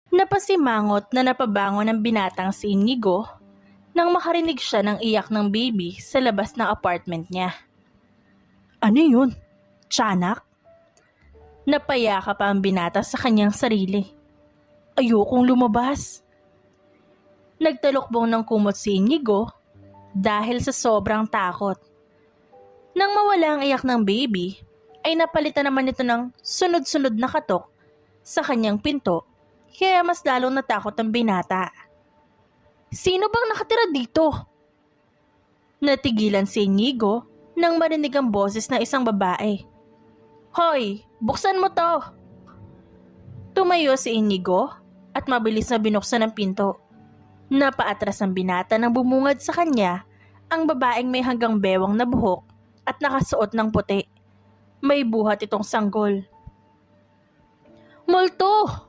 Napasimangot na napabangon ng binatang si Inigo nang makarinig siya ng iyak ng baby sa labas ng apartment niya. Ano yun? Tiyanak? Napayaka pa ang binata sa kanyang sarili. Ayokong lumabas. Nagtalukbong ng kumot si Inigo dahil sa sobrang takot. Nang mawala ang iyak ng baby, ay napalitan naman ito ng sunod-sunod na katok sa kanyang pinto, kaya mas lalong natakot ang binata. Sino bang nakatira dito? Natigilan si Inigo nang marinig ang boses ng isang babae. Hoy, buksan mo to! Tumayo si Inigo at mabilis na binuksan ang pinto. Napaatras ang binata nang bumungad sa kanya ang babaeng may hanggang bewang na buhok at nakasuot ng puti. May buhat itong sanggol. Multo!